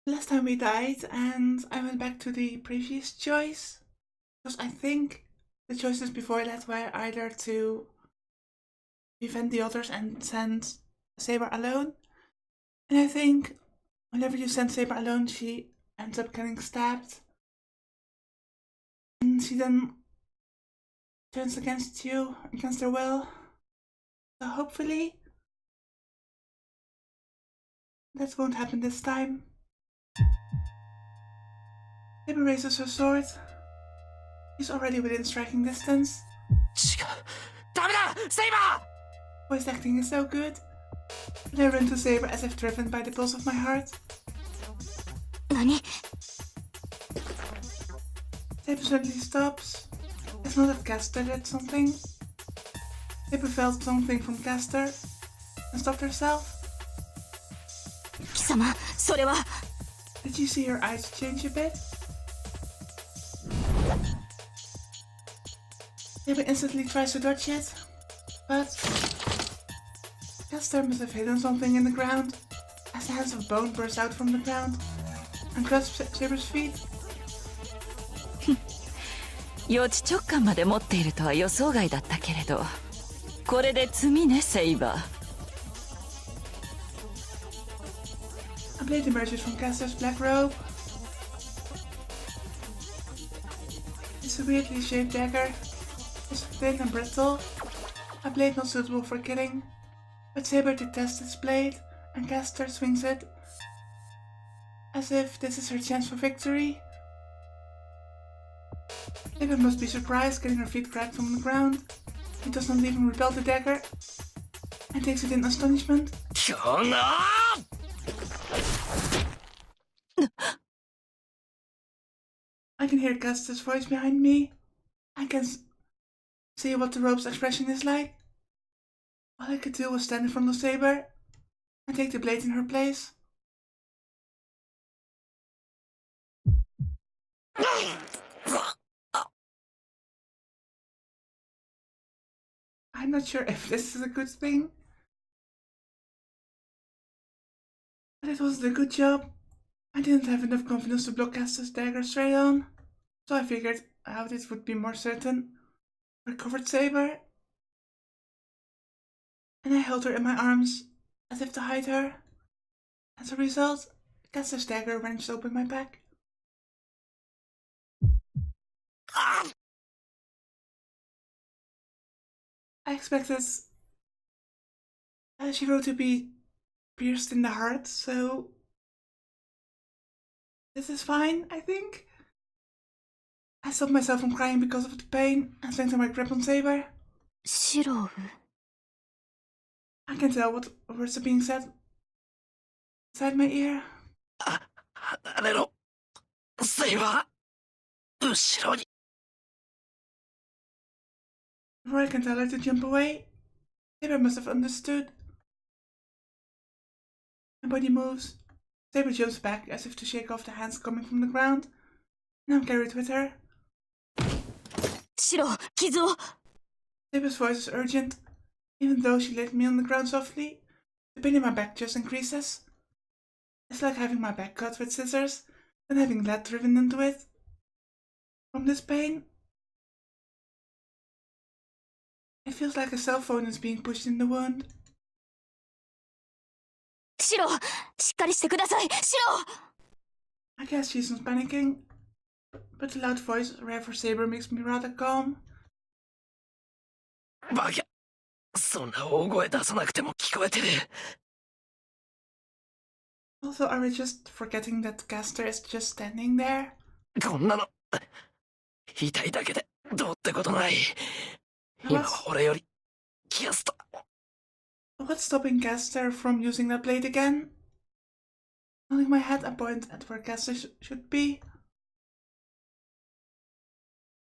Last time we died, and I went back to the previous choice, because I think the choices before that were either to prevent the others and send Saber alone, and I think whenever you send Saber alone, she ends up getting stabbed, and she then turns against you, against her will. So hopefully that won't happen this time. Saber raises her sword. He's already within striking distance. Voice acting is so good. And I run to Saber as if driven by the pulse of my heart. Saber suddenly stops. It's not that Caster did something. Saber felt something from Caster and stopped herself. Did you see her eyes change a bit? Saber instantly tries to dodge it, but Caster must have hidden something in the ground as the hands of bone burst out from the ground and grasp Saber's feet. 予知直感まで持っているとは予想外だったけれど、これで罪ね、セイバー。A blade emerges from Caster's black robe. It's a weirdly shaped dagger. It's thin and brittle. A blade not suitable for killing. But Saber detests its blade, and Caster swings it as if this is her chance for victory. Saber must be surprised, getting her feet cracked from the ground. He does not even repel the dagger, and takes it in astonishment. I can hear Caster's voice behind me. I can see what the rope's expression is like. All I could do was stand in front of Saber and take the blade in her place. I'm not sure if this is a good thing, but it wasn't a good job. I didn't have enough confidence to block Caster's dagger straight on, so I figured out it would be more certain. Recovered Saber, and I held her in my arms as if to hide her. As a result, Caster's dagger wrenched open my back. I expected Shiro to be pierced in the heart, so this is fine, I think. I stopped myself from crying because of the pain and strengthened my grip on Saber. Shiro. I can tell what words are being said inside my ear. Before I can tell her to jump away, Saber must have understood. My body moves. Saber jumps back as if to shake off the hands coming from the ground, and I'm carried with her. Shiro, Kizu! Saber's voice is urgent. Even though she laid me on the ground softly, the pain in my back just increases. It's like having my back cut with scissors and having lead driven into it. From this pain, it feels like a cell phone is being pushed in the wound. Shiro! しっかりしてください! Shiro! I guess she's not panicking, but the loud voice right for Saber makes me rather calm. バカ、そんな大声出さなくても聞こえてる。Also, are we just forgetting that Caster is just standing there? こんなの痛いだけでどうってことない。今俺よりキャスト。What's stopping Caster from using that blade again? Nodding my head, I point at where Caster should be.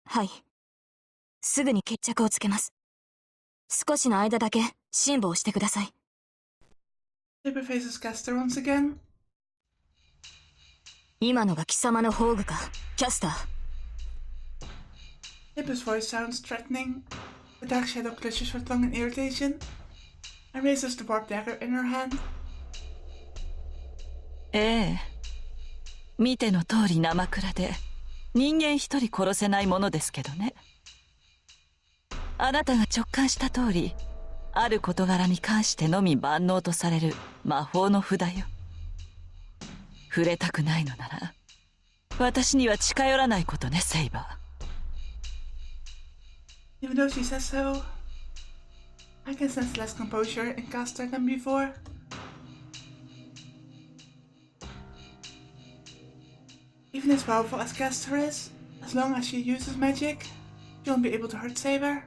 はい。すぐに決着をつけます。少しの間だけ辛抱してください。Saber faces Caster once again. 今のが貴様の宝具か、キャスター。Saber's voice sounds threatening. The dark shadow clutches her tongue in irritation and raises the barbed dagger in her hand. ええ。見ての通り生倉で人間一人殺せないものですけどね。あなたが直感した通り、ある事柄に関してのみ万能とされる魔法の札よ。触れたくないのなら私には近寄らないことね、セイバー。Even though she says so, I can sense less composure in Caster than before. Even as powerful as Caster is, as long as she uses magic, she won't be able to hurt Saber.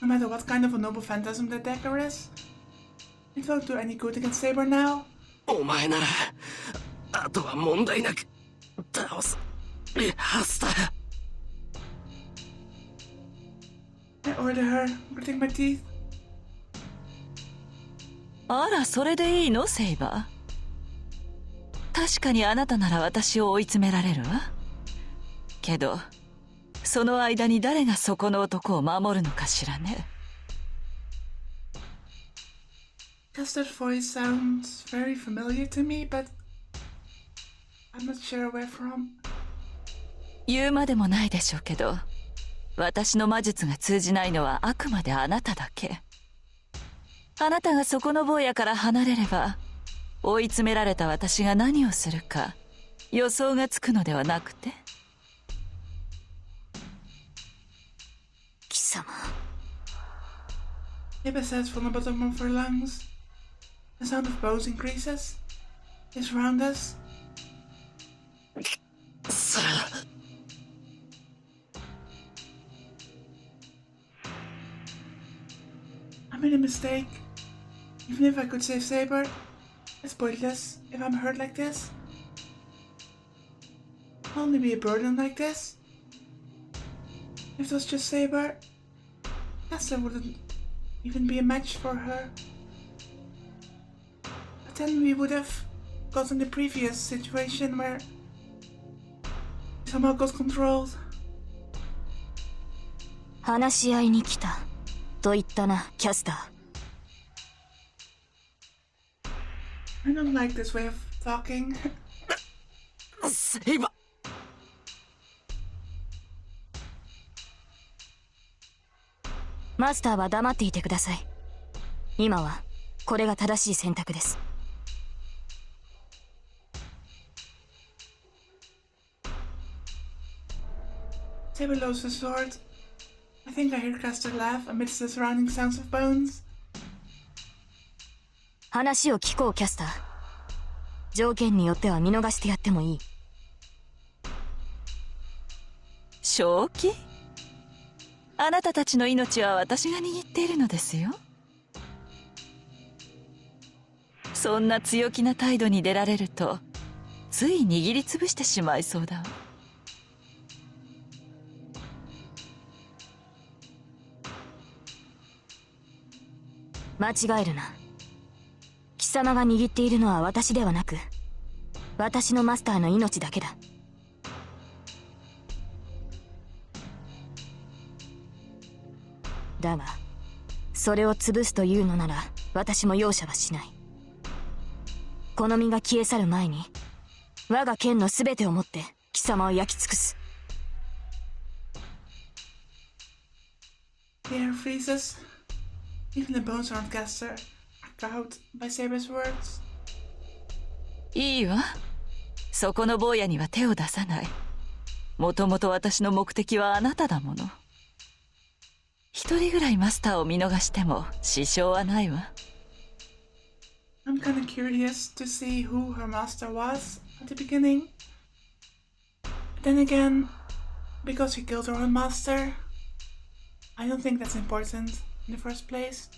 No matter what kind of a noble phantasm that dagger is. It won't do any good against Saber now. お前ならあとは問題なく倒すはずだ。I order her, gritting my teeth. あら、それでいいの、セイバー。確かにあなたなら私を追い詰められるわ。けどその間に誰がそこの男を守るのかしらね。Caster's voice sounds very familiar to me, but I'm not sure where from. 言うまでもないでしょうけど、私の魔術が通じないのはあくまであなただけ。あなたがそこの坊やから離れれば、追い詰められた私が何をするか予想がつくのではなくて。貴様。Ibba says from the bottom of her lungs. The sound of bows increases. They surround us. さあ I made a mistake. Even if I could save Saber, it's pointless if I'm hurt like this. I'll only be a burden like this. If it was just Saber, Caster wouldn't even be a match for her. But then we would have gotten the previous situation where we somehow got controlled. 話し合いに来たと言ったな、キャスター。I don't like this way of talking. セイバマスターは黙っていてください。今はこれが正しい選択です。Saber lowers the sword. I think I hear Caster laugh amidst the surrounding sounds of bones. 話を聞こう、キャスター。条件によっては見逃してやってもいい。正気？あなたたちの命は私が握っているのですよ。そんな強気な態度に出られると、つい握りつぶしてしまいそうだわ。間違えるな。貴様が握っているのは私ではなく、私のマスターの命だけだ。だが、それを潰すというのなら私も容赦はしない。この身が消え去る前に、我が剣の全てをもって貴様を焼き尽くす。The air freezes. Even the bones around Caster are cowed by Saber's words. いいわ。そこの坊やには手を出さない。もともと私の目的はあなただもの。一人ぐらいマスターを見逃しても支障はないわ。I'm kinda curious to see who her master was at the beginning. But then again, because she killed her own master, I don't think that's important in the first place.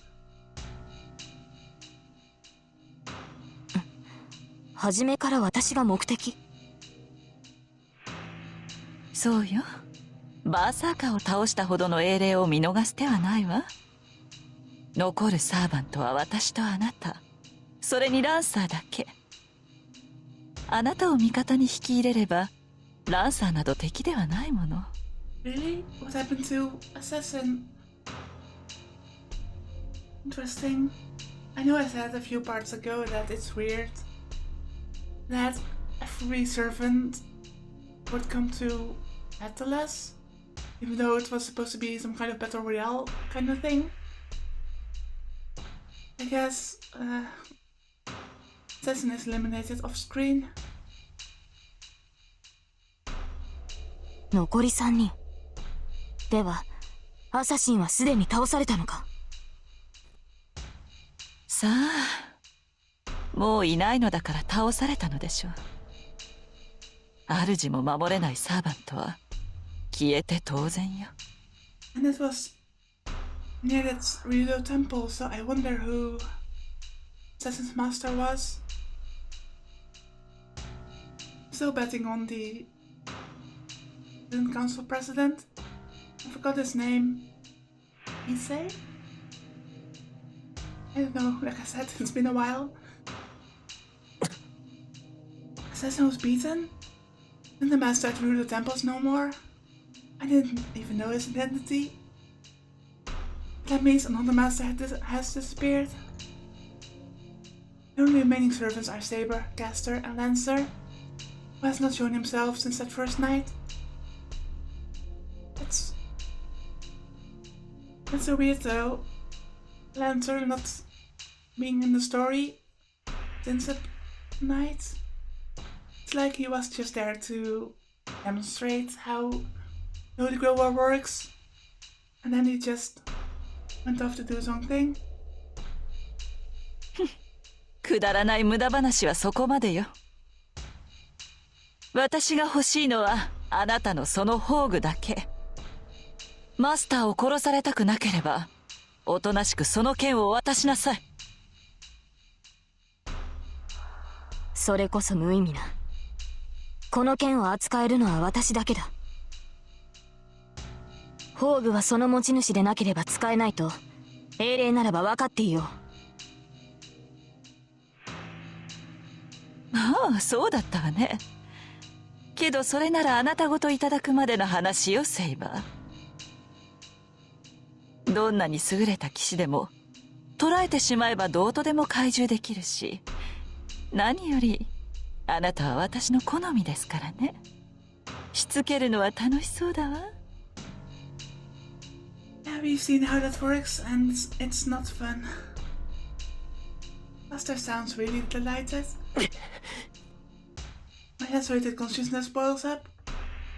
初めから私が目的？そうよ。バーサーカーを倒したほどの英霊を見逃す手はないわ。残るサーバントは私とあなた、それにランサーだけ。あなたを味方に引き入れればランサーなど敵ではないもの。 Really? What happened to Assassin? Interesting. I know I said a few parts ago that it's weird that a every servant would come to battle us, even though it was supposed to be some kind of battle royale kind of thing. I guess Assassin is eliminated off screen. 残り3人。では、アサシンはすでに倒されたのか。さあ、もういないのだから倒されたのでしょう。主も守れないサーバントは消えて当然よ。And it was near that Ryudo temple, so I wonder who Assassin's master was. Still betting on the student council president. I forgot his name. Issei? I don't know, like I said, it's been a while. Assassin was beaten? And the master at Ryudo temple's no more? I didn't even know his identity. That means another master has disappeared. The only remaining servants are Saber, Caster, and Lancer, who has not shown himself since that first night. That's so weird though. Lancer not being in the story since that night. It's like he was just there to demonstrate how the Holy Grail War works, and then he just went off to do his own thing. くだらない無駄話はそこまでよ。私が欲しいのはあなたのその宝具だけ。マスターを殺されたくなければ、おとなしくその剣を渡しなさい。それこそ無意味な。この剣を扱えるのは私だけだ。宝具はその持ち主でなければ使えないと、英霊ならば分かっていよう。ああ、そうだったわね。けどそれならあなたごといただくまでの話よ、セイバー。どんなに優れた騎士でも捕らえてしまえばどうとでも懐柔できるし、何よりあなたは私の好みですからね。しつけるのは楽しそうだわ。Yeah, we've seen how that works, and it's not fun. Master sounds really delighted. My lacerated consciousness boils up.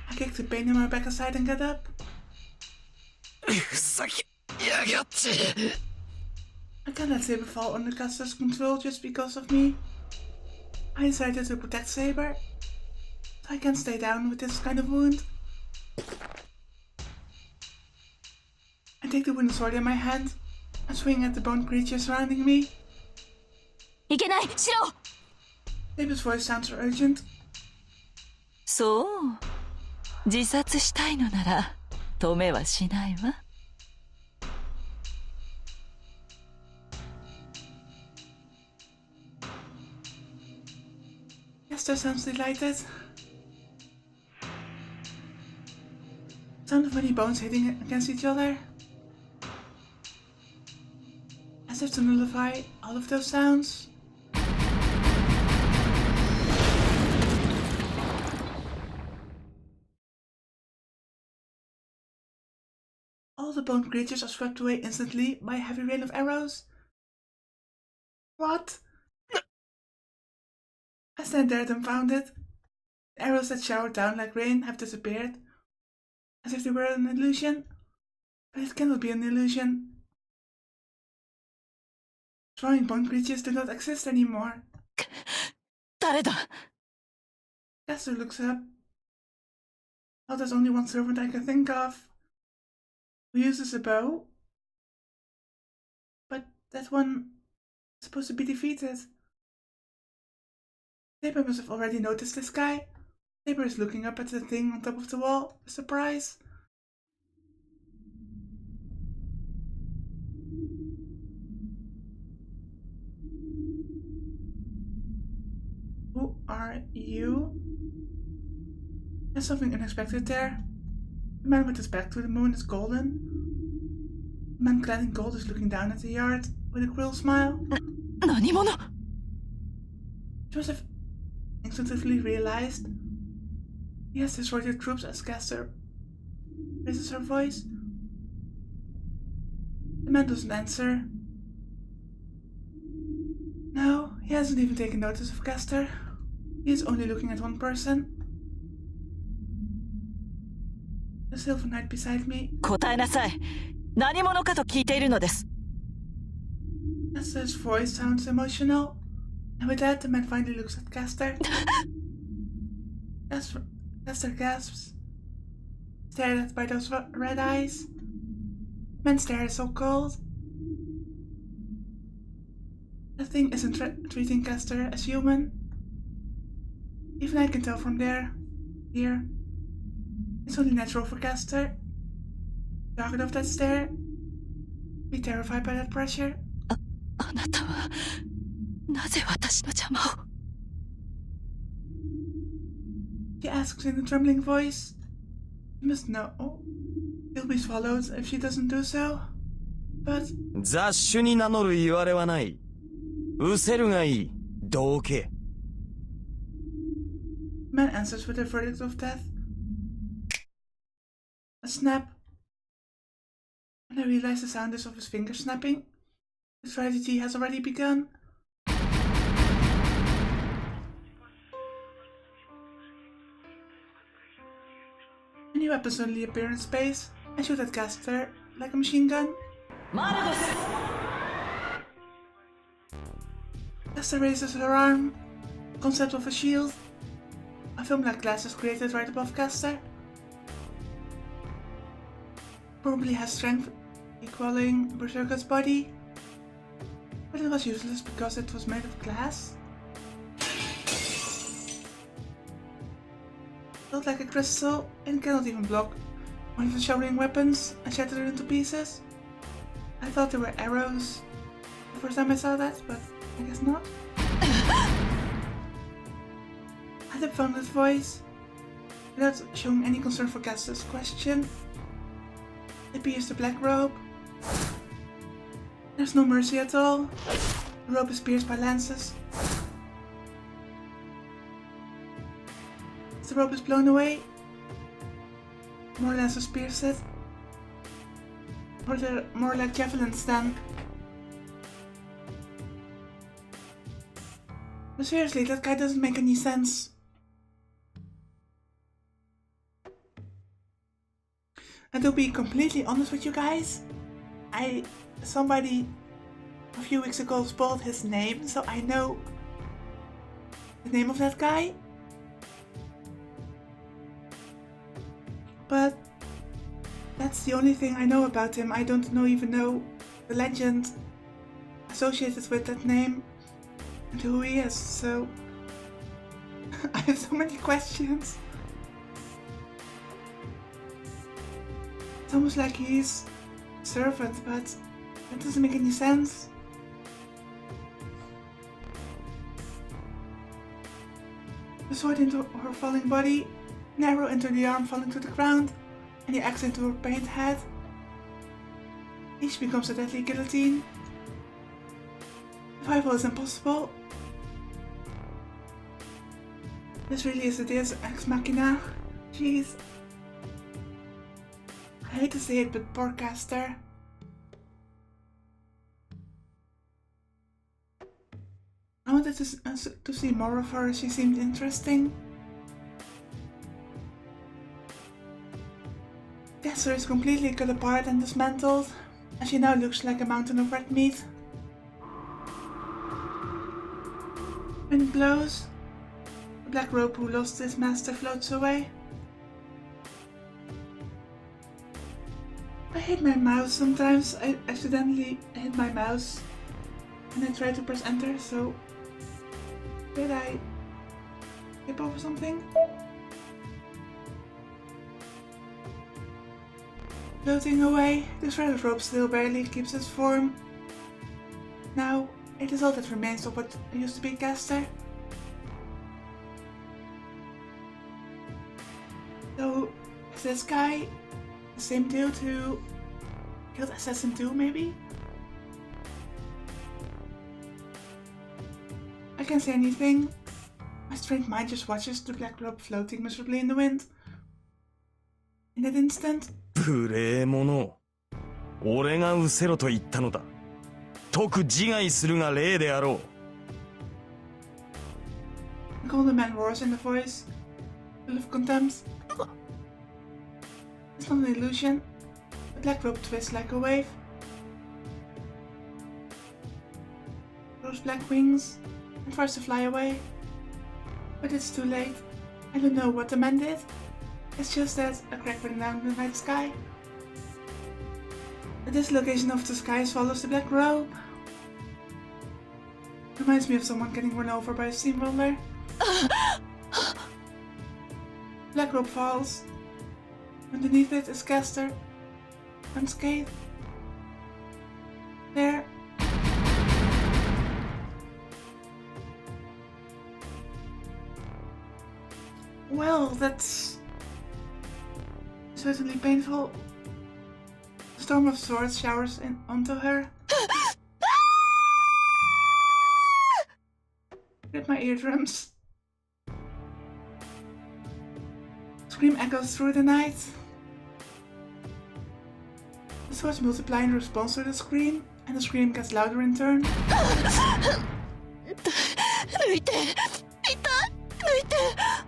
I kick the pain in my back aside and get up. ふざけやがって。I can't let Saber fall under Caster's control just because of me. I decided to protect Saber, so I can't stay down with this kind of wound. I take the wooden sword in my hand and swing at the bone creatures surrounding me. いけない、しろ。 Saber's voice sounds urgent. そう。自殺したいのなら止めはしないわ。Caster sounds delighted. Sound of many bones hitting against each other. As if to nullify all of those sounds. All the bone creatures are swept away instantly by a heavy rain of arrows. What? I stand there dumbfounded. The arrows that showered down like rain have disappeared, as if they were an illusion. But it cannot be an illusion. Drawing bone creatures do not exist anymore. 誰だ。 Caster looks up. Oh, there's only one servant I can think of who uses a bow. But that one is supposed to be defeated. Saber must have already noticed this guy. Saber is looking up at the thing on top of the wall, with surprise. Who are you? There's something unexpected there. The man with his back to the moon is golden. The man clad in gold is looking down at the yard with a cruel smile. 何者。 Joseph, instinctively realized he has destroyed your troops as Caster raises her voice. The man doesn't answer. No, he hasn't even taken notice of Caster. He is only looking at one person. The Silver Knight beside me. 答えなさい。何者かと聞いているのです。Caster's voice sounds emotional, and with that, the man finally looks at Caster. Caster gasps, stared at by those red eyes. Men stare so cold. The thing isn't treating Caster as human. Even I can tell from here. It's only natural for Caster. Target of that stare. Be terrified by that pressure. あなたはなぜ私の邪魔を She asks in a trembling voice. She must know. She'll be swallowed if she doesn't do so. But 雑種に名乗る言われはない。失せるがいい。どうけ。the man answers with a verdict of death. A snap. And I realize the sound is of his fingers snapping. The tragedy has already begun. A new weapon suddenly appears in space and shoot at Caster like a machine gun. Caster raises her arm, concept of a shield. A film-like glass is created right above Caster. Probably has strength equaling Berserker's body, but it was useless because it was made of glass. Built like a crystal and cannot even block one of the showering weapons and shattered into pieces. I thought they were arrows the first time I saw that, but I guess not. Adib found his voice without showing any concern for Caster's question. They pierce the black robe. There's no mercy at all. The robe is pierced by lances. As the robe is blown away, more lances pierce it. Or they're more like javelins then. But seriously, that guy doesn't make any sense. And to be completely honest with you guys, somebody a few weeks ago spoiled his name, so I know the name of that guy. But that's the only thing I know about him. I don't even know the legend associated with that name and who he is, so I have so many questions. It's almost like he's a servant, but that doesn't make any sense. The sword into her falling body, an arrow into the arm falling to the ground, and the axe into her painted head. Each becomes a deadly guillotine. Survival is impossible. This really is a Deus Ex Machina. Jeez. I hate to say it, but poor Caster. I wanted to see more of her. She seemed interesting. Caster is completely cut apart and dismantled, and she now looks like a mountain of red meat. Wind blows. The black robe who lost his master floats away. I hit my mouse sometimes. I accidentally hit my mouse and I tried to press enter, so did I skip over something? Floating away, the shredded rope still barely keeps its form. Now, it is all that remains of what used to be Caster. So, is this guy the same dude who killed Assassin 2, maybe? I can't say anything. My strange mind just watches the black robe floating miserably in the wind. In that instant, 無礼者。俺が失せろと言ったのだ。特自害するが礼であろう。the golden man roars in a voice full of contempt. It's not an illusion. The black robe twists like a wave. Grows black wings and tries to fly away. But it's too late. I don't know what the man did. It's just that a crack went down the night sky. The dislocation of the sky swallows the black robe. Reminds me of someone getting run over by a steamroller. Black robe falls. Underneath it is Castor, unscathed. There. Well, that's certainly painful. A storm of swords showers onto her. Rip my eardrums. Scream echoes through the night. The swords multiply in response to the scream, and the scream gets louder in turn. 抜いて、抜いて、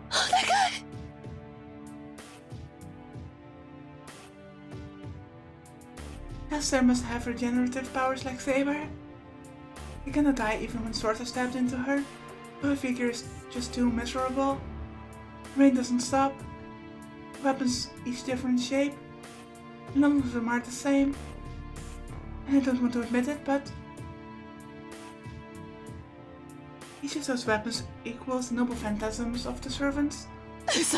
お願い。Castor must have regenerative powers like Saber. He cannot die even when swords are stabbed into her, so her figure is just too miserable. The rain doesn't stop. Weapons each different shape. None of them are the same. And I don't want to admit it, but each of those weapons equals noble phantasms of the servants. 嘘、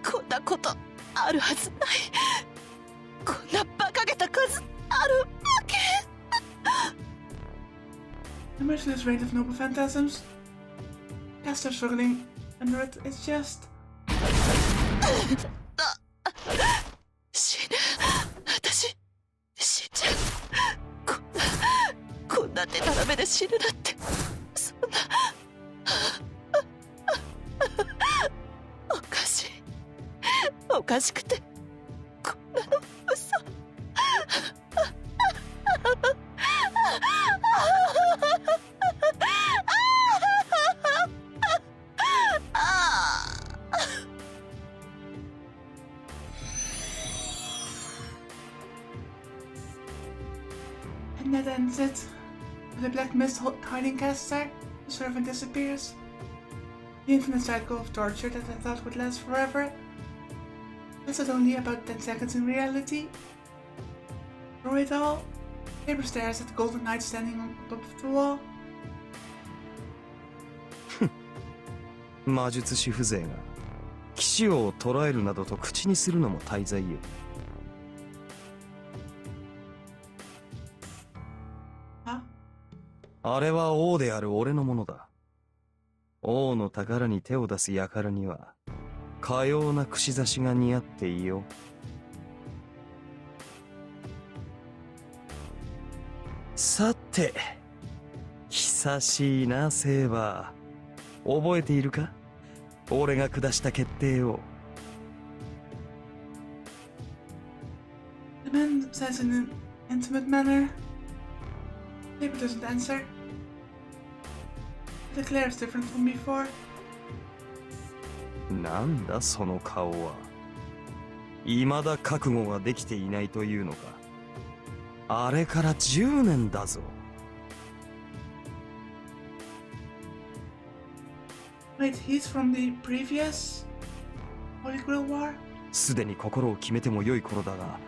こんなことあるはずない。こんな馬鹿げた数あるわけ。The merciless rain of noble phantasms. Castor struggling under it is just. 死ぬ。私、死んじゃう。こんな手並べで死ぬなんて、そんな。おかしい。おかしくて、こんなの嘘。And that ends it. With a black mist hiding Castor, the servant disappears. The infinite cycle of torture that I thought would last forever lasted only about 10 seconds in reality. Through it all, Saber stares at the golden knight standing on top of the wall. 魔術師風情が騎士王を捕らえるなどと口にするのも大罪よ。Huh? あれは王である俺のものだ。王の宝に手を出す輩にはかような串刺しが似合っていよう。さて、久しいなセーバー。覚えているか？俺が下した決定を。The man says in an intimate manner. Saber doesn't answer. The glare is different from before. なんだその顔は。未だ覚悟ができていないというのか。あれから10年だぞ。Wait, he's from the previous Holy Grail War? すでに心を決めても良い頃だが。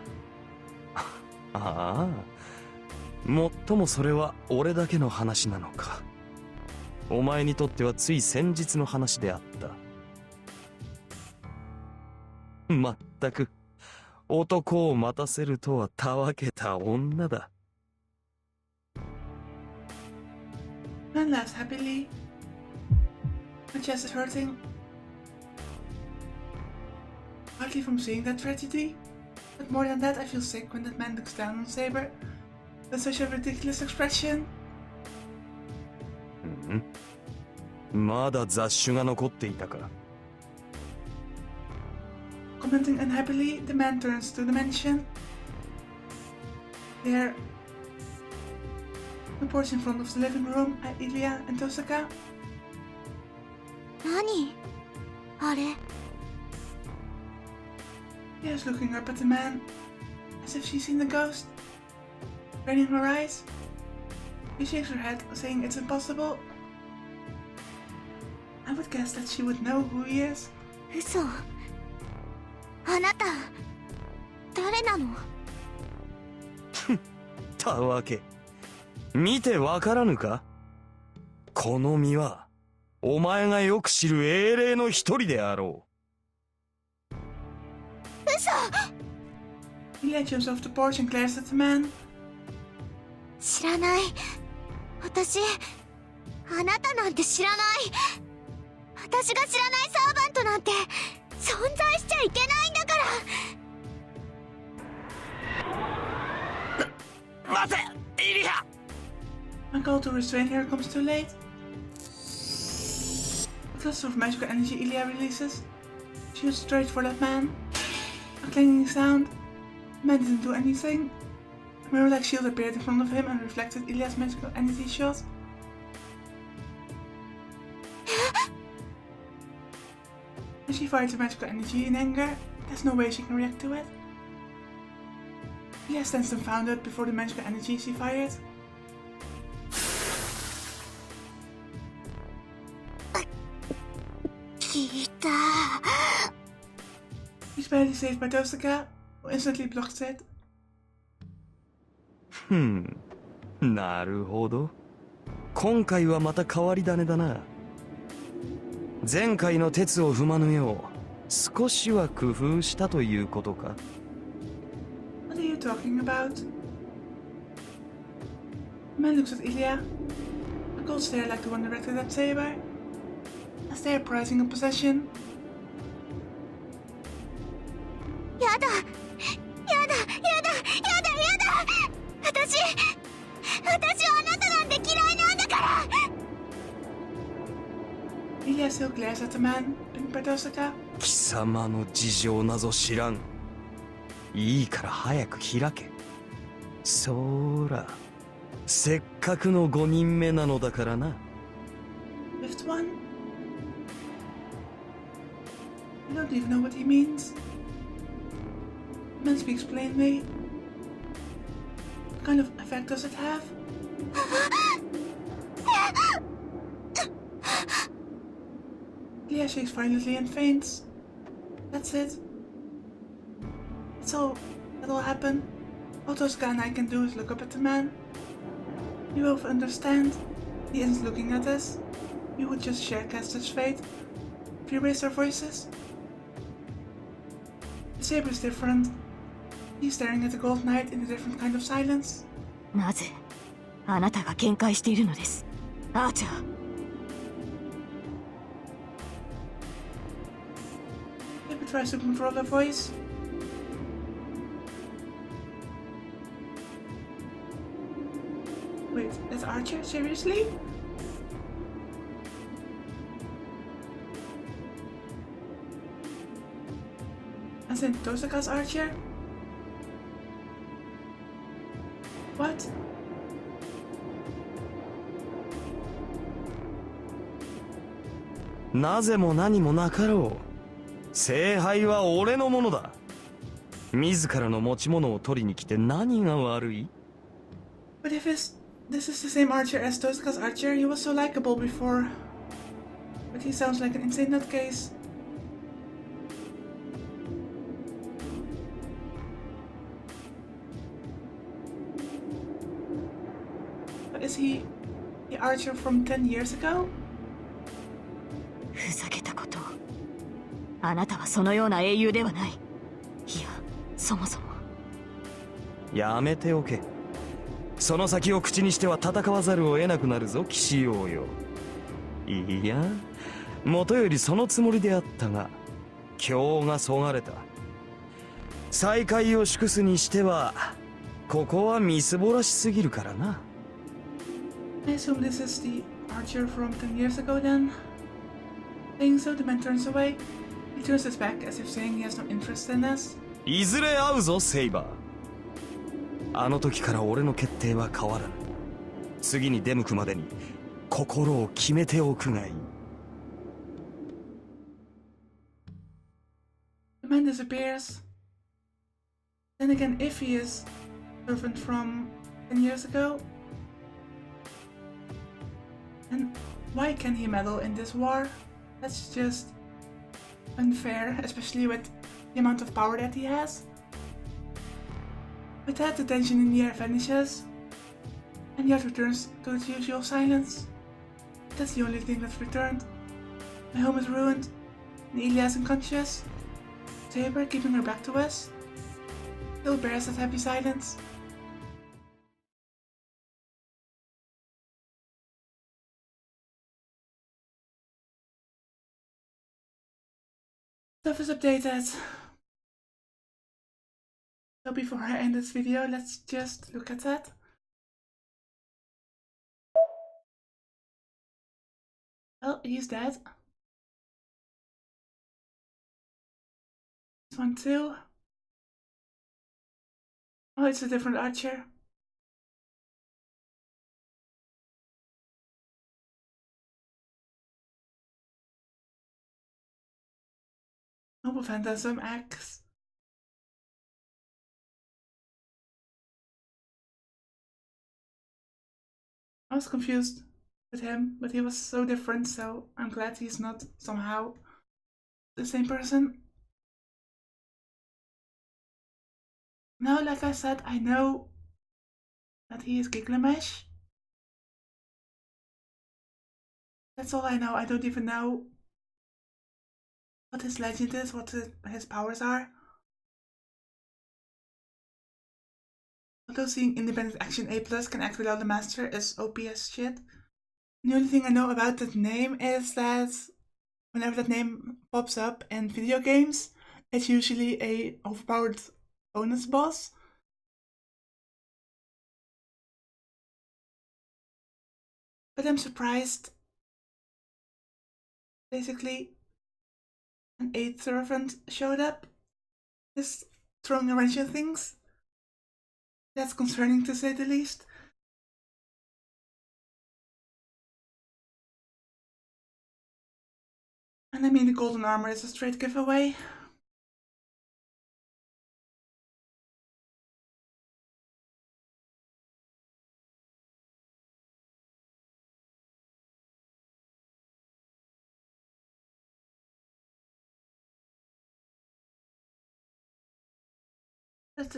ああ。もっともそれは俺だけの話なのか。お前にとってはつい先日の話であった。まったく男を待たせるとはたわけた女だ。Man laughs happily. My chest is hurting. Partly from seeing that tragedy, but more than that I feel sick when that man looks down on Saber with such a ridiculous expression. まだ雑種が残っていたか。Commenting unhappily, the man turns to the mansion. There, the porch in front of the living room are Ilya and Tosaka. 何あれ Ilya is looking up at the man, as if she's seen a ghost. Straining her eyes, she shakes her head, saying it's impossible. I would guess that she would know who he is. 嘘。あなた誰なの？たわけ。見てわからぬか？この身はお前がよく知る英霊の一人であろう。嘘。Ilya jumps off the porch and glares at the man. 知らない。私あなたなんて知らない。私が知らないサーバントなんて存在しちゃいけないんだから。待て、イリア。My call to restrain her comes too late. A cluster of magical energy Ilya releases shoots straight for that man. A clanging sound. The man didn't do anything. A mirror-like shield appeared in front of him and reflected Ilya's magical energy shot. As she fires the magical energy in anger, there's no way she can react to it. Ilya stands dumbfounded before the magical energy she fired. He's barely saved by Tosaka, who instantly blocks it. なるほど。今回はまた変わり種だな。前回の鉄を踏まぬよう少しは工夫したということか。What are you talking about? The man looks at Ilya. A cold stare like the one directed at Saber. A stare prizing a possession. やだやだやだやだやだ。私はあなたなんて嫌いなんだから。Ilya still glares at the man, pinned by Tosaka. 貴様の事情なぞ知らん。いいから早く開け。そーら、せっかくの5人目なのだからな。Fifth one? I don't even know what he means. The man speaks plainly. What kind of effect does it have? Ilya shakes violently and faints. That's it. That'll happen. All Tosca and I can do is look up at the man. We both understand. He isn't looking at us. We would just share Castor's fate if we raised our voices. The saber is different. He's staring at the gold knight in a different kind of silence. なぜあなたが見解しているのです、アーチャー。Saber tries to control her voice. Wait, that's Archer? Seriously? As in Tosaka's Archer? What?「なぜも何もなかろう。聖杯は俺のものだ。自らの持ち物を取りに来て何が悪い？ But if this is the same Archer as Tosaka's Archer, he was so likable before. But he sounds like an insane nutcase. But is he the Archer from 10 years ago? ふざけたことを。あなたはそのような英雄ではない。いや、そもそも。やめておけ。その先を口にしては戦わざるを得なくなるぞ、騎士王よ。いや、もとよりそのつもりであったが、今日がそがれた。再会を祝すにしては、ここはみすぼらしすぎるからな。I assume this is the archer from 10 years ago then. Saying so, the man turns away. He turns his back as if saying he has no interest in us. いずれ会うぞセイバー。あの時から俺の決定は変わらぬ。次に出向くまでに心を決めておくがいい。The man disappears. Then again, if he is servant from 10 years ago, then why can he meddle in this war? That's just unfair, especially with the amount of power that he has. With that, the tension in the air vanishes, and the earth returns to its usual silence. That's the only thing that's returned. My home is ruined, and Ilya is unconscious. Saber, keeping her back to us, still bears that heavy silence. Stuff is updated. So before I end this video, let's just look at that. Well, he's dead. This one too. Oh, it's a different archer. Noble Phantasm Axe. I was confused with him, but he was so different, so I'm glad he's not somehow the same person. Now, like I said, I know that he is Giglemesh. That's all I know. I don't even know what his legend is, what his powers are. Although seeing independent action A+ can act without the master is OP as shit. The only thing I know about that name is that whenever that name pops up in video games, it's usually a overpowered bonus boss. But I'm surprised. Basically, an 8th servant showed up, just throwing a wrench at things. That's concerning to say the least. And I mean, the golden armor is a straight giveaway. But,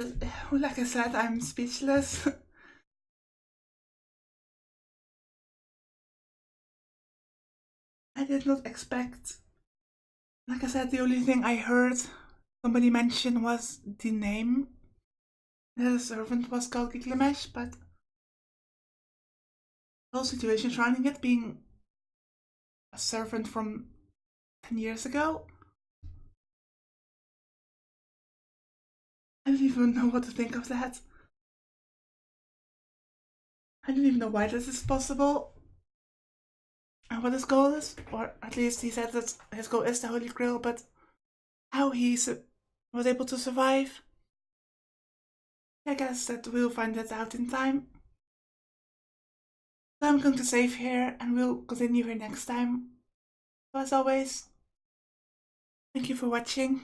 like I said, I'm speechless. I did not expect. Like I said, the only thing I heard somebody mention was the name. The servant was called Giglemesh, but the whole situation surrounding it being a servant from 10 years ago. I don't even know what to think of that. I don't even know why this is possible. And what his goal is, or at least he said that his goal is the Holy Grail, but how he was able to survive, I guess that we'll find that out in time. So I'm going to save here and we'll continue here next time. So as always, thank you for watching.